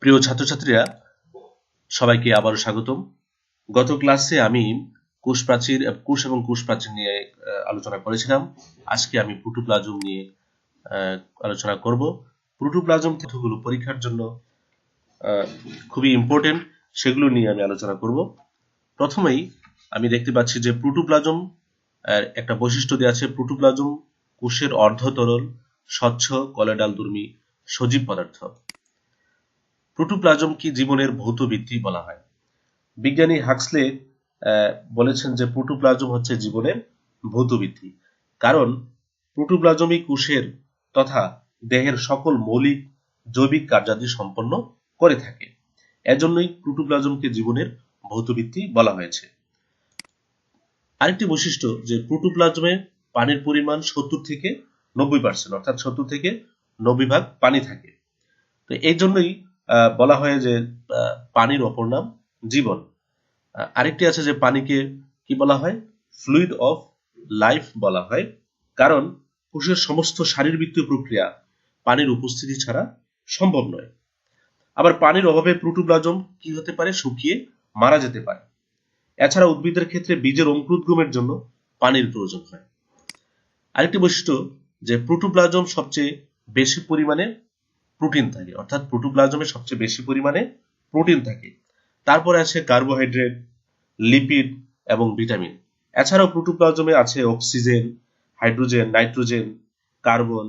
প্রিয় ছাত্রছাত্রীরা, সবাইকে আবারও স্বাগতম। গত ক্লাসে আমি কোষ এবং কোষ প্রাচীর নিয়ে আলোচনা করেছিলাম। আজকে আমি প্রোটোপ্লাজম নিয়ে আলোচনা করব। প্রোটোপ্লাজম তথ্যগুলো পরীক্ষার জন্য খুবই ইম্পর্টেন্ট, সেগুলো নিয়ে আমি আলোচনা করব। প্রথমেই আমি দেখতে পাচ্ছি যে প্রোটোপ্লাজম একটা বৈশিষ্ট্য দেওয়া আছে। প্রোটোপ্লাজম কোষের অর্ধতরল, স্বচ্ছ, কলেডালধর্মী সজীব পদার্থ। প্রোটোপ্লাজম কি জীবনের ভৌত ভিত্তি বলা হয়। বিজ্ঞানী হাক্সলে বলেছেন যে প্রোটোপ্লাজম হচ্ছে জীবনের ভৌত ভিত্তি, কারণ প্রোটোপ্লাজমই কোষের তথা দেহের সকল মৌলিক জৈবিক কার্যাদি সম্পন্ন করে থাকে। এজন্যই প্রোটোপ্লাজমকে জীবনের ভৌত ভিত্তি বলা হয়েছে। আরেকটি বৈশিষ্ট্য যে প্রোটোপ্লাজমে পানির পরিমাণ 70 থেকে 90%, অর্থাৎ 70 থেকে 90 ভাগ পানি থাকে। তো এই জন্যই বলা হয় যে পানির অপর নাম জীবন। আরেকটি আছে যে পানিকে কি বলা হয়, ফ্লুইড অফ লাইফ বলা হয়, কারণ কোষের সমস্ত শারীরবৃত্তীয় প্রক্রিয়া পানির উপস্থিতি ছাড়া সম্ভব নয়। আবার পানির অভাবে প্রোটোপ্লাজম কি হতে পারে, শুকিয়ে মারা যেতে পারে। এছাড়া উদ্ভিদের ক্ষেত্রে বীজের অঙ্কুরোদ্গমের জন্য পানির প্রয়োজন হয়। আরেকটি বৈশিষ্ট্য যে প্রোটোপ্লাজম সবচেয়ে বেশি পরিমাণে প্রোটিন থাকে, অর্থাৎ প্রোটোপ্লাজমে সবচেয়ে বেশি পরিমাণে প্রোটিন থাকে। তারপরে আছে কার্বোহাইড্রেট, লিপিড এবং ভিটামিন। এছাড়াও প্রোটোপ্লাজমে আছে oxygen, hydrogen, nitrogen, carbon,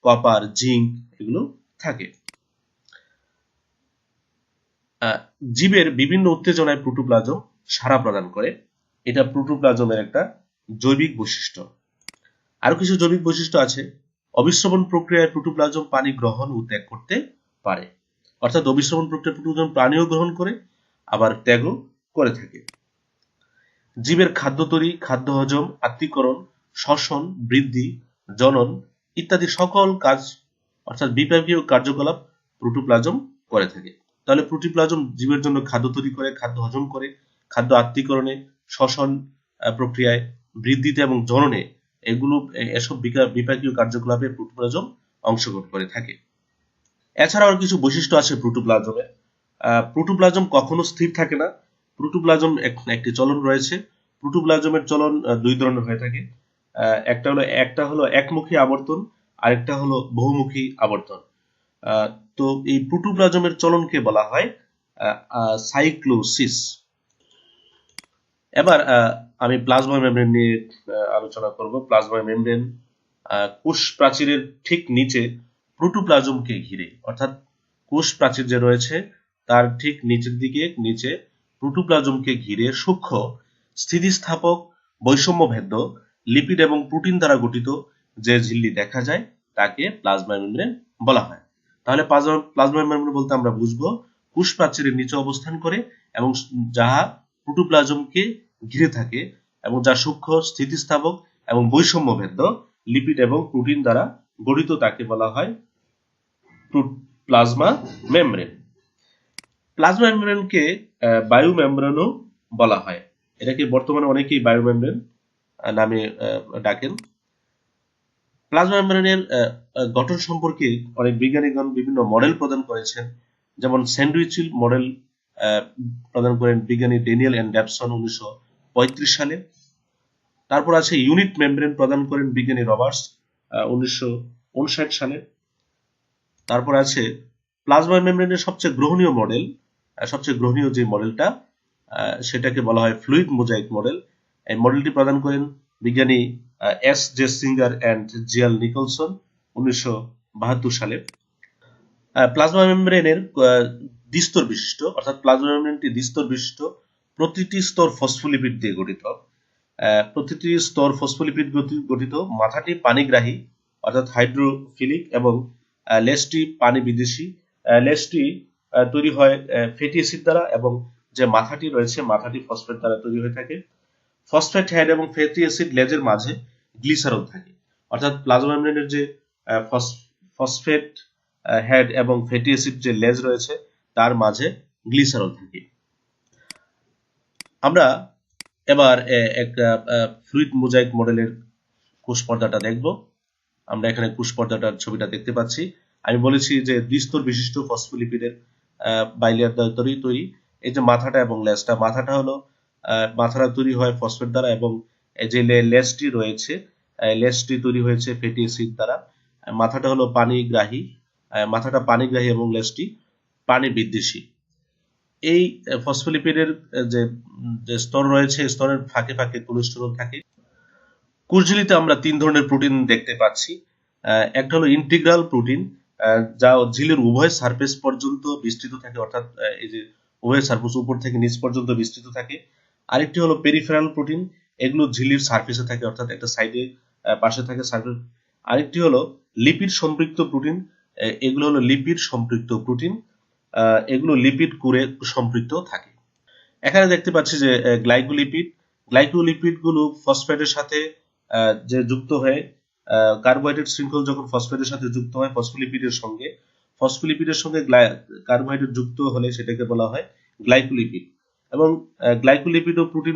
copper, zinc, এগুলো থাকে। জীবের বিভিন্ন উত্তেজনায় প্রোটোপ্লাজম সাড়া প্রদান করে। এটা প্রোটোপ্লাজমের একটা জৈবিক বৈশিষ্ট্য। আরো কিছু জৈবিক বৈশিষ্ট্য আছে। অবিশ্রবণ প্রক্রিয়ায় প্রোটোপ্লাজম পানি গ্রহণ ও ত্যাগ করতে পারে, অর্থাৎ অবিশ্রবণ প্রক্রিয়ায় প্রোটোপ্লাজম পানিও গ্রহণ করে আবার ত্যাগও করে থাকে। জীবের খাদ্য তৈরি, খাদ্য হজম, আত্তীকরণ, শ্বসন, বৃদ্ধি, জনন ইত্যাদি সকল কাজ, অর্থাৎ বিপাকীয় কার্যকলাপ প্রোটোপ্লাজম করে থাকে। তাহলে প্রোটোপ্লাজম জীবের জন্য খাদ্য তৈরি করে, খাদ্য হজম করে, খাদ্য আত্তীকরণে, শ্বসন প্রক্রিয়ায়, বৃদ্ধিতে এবং জননে এসব বিপাকীয় কার্যকলাপে প্রোটোপ্লাজম অংশগ্রহণ করে থাকে। এছাড়াও আর কিছু বৈশিষ্ট্য আছে প্রোটোপ্লাজমের। প্রোটোপ্লাজম কখনো স্থির থাকে না। প্রোটোপ্লাজম একটি চলন রয়েছে। প্রোটোপ্লাজমের চলন দুই ধরনের হয়ে থাকে। একটা হলো একমুখী আবর্তন, আরেকটা হলো বহুমুখী আবর্তন। তো এই প্রোটোপ্লাজমের চলনকে বলা হয় সাইক্লোসিস। এবার আমি প্লাজমা মেমব্রেন নিয়ে আলোচনা করব। প্লাজমা মেমব্রেন কোষ প্রাচীরের ঠিক নিচে প্রোটোপ্লাজমকে ঘিরে, অর্থাৎ কোষ প্রাচীর যে রয়েছে তার ঠিক নিচের দিকে নিচে প্রোটোপ্লাজমকে ঘিরে সূক্ষ্ম, স্থিতিস্থাপক, বৈষম্যভেদ্য লিপিড এবং প্রোটিন দ্বারা গঠিত যে ঝিল্লি দেখা যায় তাকে প্লাজমা মেমব্রেন বলা হয়। তাহলে প্লাজমা মেমব্রেন বলতে আমরা বুঝবো কোষ প্রাচীরের নিচে অবস্থান করে এবং যাহা প্রোটোপ্লাজমকে ঘিরে থাকে এবং যা সূক্ষ্ম, স্থিতিস্থাপক এবং বৈষম্যভেদ্য লিপিড এবং প্রোটিন দ্বারা গঠিত তাকে বলা হয় প্লাজমা মেমব্রেন। প্লাজমা মেমব্রেনকে বায়ু মেমব্রেনও বলা হয়। এটাকে বর্তমানে অনেকেই বায়ু মেমব্রেন নামে ডাকেন। প্লাজমা মেমব্রেনের গঠন সম্পর্কে অনেক বিজ্ঞানীগণ বিভিন্ন মডেল প্রদান করেছেন। যেমন স্যান্ডউইচ মডেল প্রদান করেন বিজ্ঞানী ড্যানিয়েল এন্ড ডেভসন 1935 সালে। তারপর আছে ইউনিট মেমব্রেন প্রদান করেন বিজ্ঞানী রবার্টস 1959 সালে। তারপর আছে প্লাজমা মেমব্রেনের সবচেয়ে গ্রহণীয় যে মডেলটা সেটাকে বলা হয় ফ্লুইড মোজাইক মডেল। এই মডেলটি প্রদান করেন বিজ্ঞানী S J Singer and GL Nicolson 1972 সালে। প্লাজমা মেমব্রেনের দ্বিস্তর বিশিষ্ট, অর্থাৎ প্লাজমা মেমব্রেনটি দ্বিস্তর বিশিষ্ট, প্রতিটি স্তর ফসফোলিপিড দিয়ে গঠিত। প্রতিটি স্তর ফসফোলিপিড গঠিত। মাথাটি পানিগ্রাহী অর্থাৎ হাইড্রোফিলিক এবং লেজটি পানি বিদেশী। লেজটি তৈরি হয় ফ্যাটি অ্যাসিড দ্বারা এবং যে মাথাটি রয়েছে মাথাটি ফসফেট দ্বারা তৈরি হয়ে থাকে। ফসফেট হেড এবং ফ্যাটি অ্যাসিড লেজের মাঝে গ্লিসারল থাকে, অর্থাৎ প্লাজমা মেমব্রেনের যে ফসফেট হেড এবং ফ্যাটি অ্যাসিড যে লেজ রয়েছে তার মাঝে গ্লিসারল থাকে। আমরা এবার একটা ফ্লুইড মোজাইক মডেলের কোষ পর্দাটা দেখব। আমরা এখানে কোষ পর্দাটার ছবিটা দেখতে পাচ্ছি। আমি বলেছি যে দ্বিস্তর বিশিষ্ট ফসফোলিপিডের বাইলেয়ার দ্বারা তৈরি। এই যে মাথাটা এবং লেজটা, মাথাটা তৈরি হয় ফসফেট দ্বারা, এবং এই যে লেজটি রয়েছে, লেজটি তৈরি হয়েছে ফ্যাটি অ্যাসিড দ্বারা। মাথাটা হলো মাথাটা পানিগ্রাহী এবং লেজটি পানি বিদ্বেষী। এই ফসফোলিপিডের যে স্তর রয়েছে, স্তরের ফাঁকে ফাঁকে কোলেস্টেরল থাকে। কুরঝিলিতে আমরা 3 ধরনের প্রোটিন দেখতে পাচ্ছি। একটা হলো ইন্টিগ্রাল প্রোটিন, যা ঝিলের উভয় সারফেস পর্যন্ত বিস্তৃত থাকে, অর্থাৎ এই যে উভয় সারফেস উপর থেকে নিচ পর্যন্ত বিস্তৃত থাকে। আরেকটি হলো পেরিফেরাল প্রোটিন, এগুলো ঝিলির সারফেসে থাকে, অর্থাৎ একটা সাইডে পাশে থাকে সারফেস। আরেকটি হলো লিপিড সম্পৃক্ত প্রোটিন, এগুলো হলো লিপিড সম্পৃক্ত প্রোটিন, এগুলো লিপিড কোরে সম্পৃক্ত থাকে। এখানে দেখতে পাচ্ছি যে গ্লাইকোলিপিড গুলো ফসফেটের সাথে যে যুক্ত হয়ে, কার্বোহাইড্রেট শৃঙ্খল যখন ফসফেটের সাথে যুক্ত হয় ফসফোলিপিডের সঙ্গে কার্বোহাইড্রেট যুক্ত হলে সেটাকে বলা হয় গ্লাইকোলিপিড। এবং গ্লাইকোলিপিড এবং প্রোটিন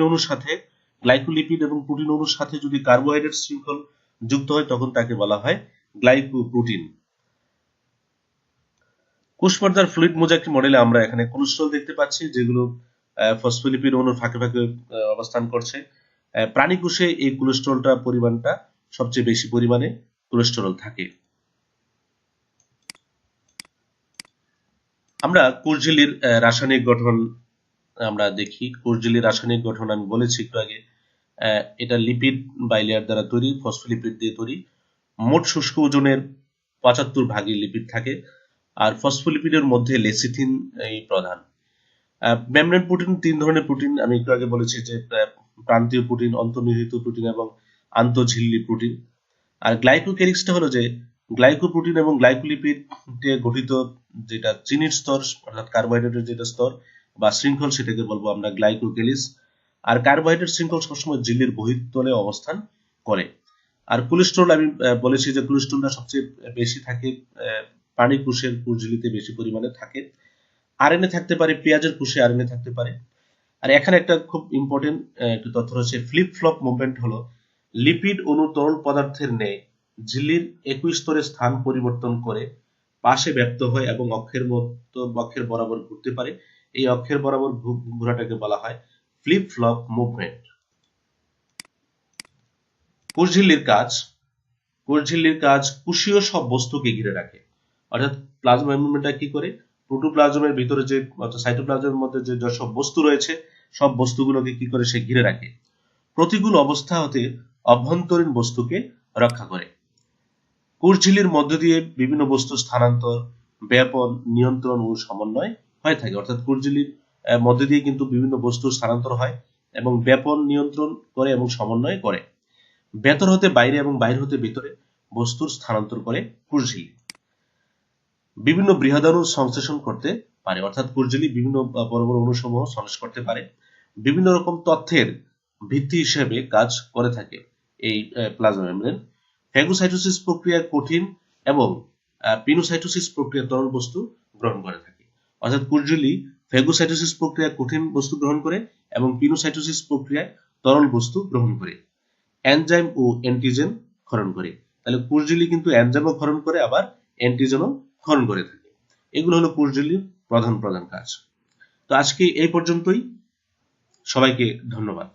অণুর সাথে যদি কার্বোহাইড্রেট শৃঙ্খল যুক্ত হয় তখন তাকে বলা হয় গ্লাইকোপ্রোটিন। কোষপর্দার ফ্লুইড মোজাইক মডেলে আমরা এখানে কোলেস্টেরল দেখতে পাচ্ছি, যেগুলো ফসফোলিপিড অণুর ফাঁকে ফাঁকে অবস্থান করছে। প্রাণী কোষে এই কোলেস্টেরলটা পরিমাণটা সবচেয়ে বেশি পরিমাণে কোলেস্টেরল থাকে। আমরা কোষঝিল্লির রাসায়নিক গঠন আমরা দেখি। কোষঝিল্লির রাসায়নিক গঠন আমি বলেছি একটু আগে। এটা লিপিড বাইলেয়ার দ্বারা তৈরি, ফসফোলিপিড দিয়ে তৈরি। মোট শুষ্ক ওজনের 75 লিপিড থাকে, আর ফসফোলিপিডের মধ্যে লেসিথিন এই প্রধান। মেমব্রেন প্রোটিন 3 ধরনের প্রোটিন আমি একটু আগে বলেছি, যে প্রান্তীয় প্রোটিন, অন্তর্নিহিত প্রোটিন এবং আন্তঃঝিল্লি প্রোটিন। আর গ্লাইকোক্যালিক্সটা হলো যে গ্লাইকোপ্রোটিন এবং গ্লাইকোলিপিড দিয়ে গঠিত যেটা চিনির স্তর, অর্থাৎ কার্বোহাইড্রেটের যেটা স্তর বা শৃঙ্খল, সেটাকে বলবো আমরা গ্লাইকোক্যালিক্স। আর কার্বোহাইড্রেট শৃঙ্খল সবসময় ঝিল্লির বহির্তলে অবস্থান করে। আর কোলেস্টেরল আমি বলেছি যে কোলেস্টেরলটা সবচেয়ে বেশি থাকে প্রাণী কোষের কোষঝিল্লিতে বেশি পরিমাণে থাকে। আরএনএ থাকতে পারে, পেঁয়াজের কোষে আরএনএ থাকতে পারে। আর এখানে একটা খুব ইম্পর্টেন্ট একটা তথ্য রয়েছে, ফ্লিপ ফ্লপ মুভমেন্ট হলো লিপিড অণু তরল পদার্থের ন্যায় ঝিল্লির একই স্তরে স্থান পরিবর্তন করে পাশে ব্যপ্ত হয় এবং অক্ষের বরাবর ঘুরতে পারে। এই অক্ষের বরাবর ঘোরাটাকে বলা হয় ফ্লিপ ফ্লপ মুভমেন্ট। কোষঝিল্লির কাজ কোষীয় সব বস্তুকে ঘিরে রাখে। অর্থাৎ প্লাজমা মেমব্রেনটা কি করে, প্রোটোপ্লাজমের ভিতরে যে, অর্থাৎ সাইটোপ্লাজমের মধ্যে যে সব বস্তু রয়েছে সব বস্তুগুলোকে কি করে সে ঘিরে রাখে। প্রতিকূল অবস্থা হতে অভ্যন্তরীণ বস্তুকে রক্ষা করে। কোষঝিল্লির মধ্য দিয়ে বিভিন্ন বস্তু স্থানান্তর, ব্যাপন, নিয়ন্ত্রণ ও সমন্বয় হয়ে থাকে। অর্থাৎ কোষঝিল্লির মধ্য দিয়ে কিন্তু বিভিন্ন বস্তুর স্থানান্তর হয় এবং ব্যাপন, নিয়ন্ত্রণ করে এবং সমন্বয় করে। ভেতর হতে বাইরে এবং বাইরে হতে ভেতরে বস্তুর স্থানান্তর করে কোষঝিল্লি। বিভিন্ন বৃহদাণু সংশ্লেষণ করতে পারে, অর্থাৎ কোষঝিল্লি বিভিন্ন বড় বড় অণুসমূহ সংশ্লেষ করতে পারে। বিভিন্ন রকম তথ্যের ভিত্তি হিসেবে কাজ করে থাকে এই প্লাজমা মেমব্রেন। ফ্যাগোসাইটোসিস প্রক্রিয়া কঠিন এবং পিনোসাইটোসিস প্রক্রিয়া তরল বস্তু গ্রহণ করে থাকে। অর্থাৎ কোষঝিল্লি ফ্যাগোসাইটোসিস প্রক্রিয়া কঠিন বস্তু গ্রহণ করে এবং পিনোসাইটোসিস প্রক্রিয়ায় তরল বস্তু গ্রহণ করে। এনজাইম ও অ্যান্টিজেন ক্ষরণ করে। তাহলে কোষঝিল্লি কিন্তু এনজাইমও ক্ষরণ করে, আবার অ্যান্টিজেনও ক্ষরণ করে থাকে। এগুলো হলো কোষঝিল্লির প্রধান কাজ। তো আজকে এই পর্যন্তই। সবাইকে ধন্যবাদ।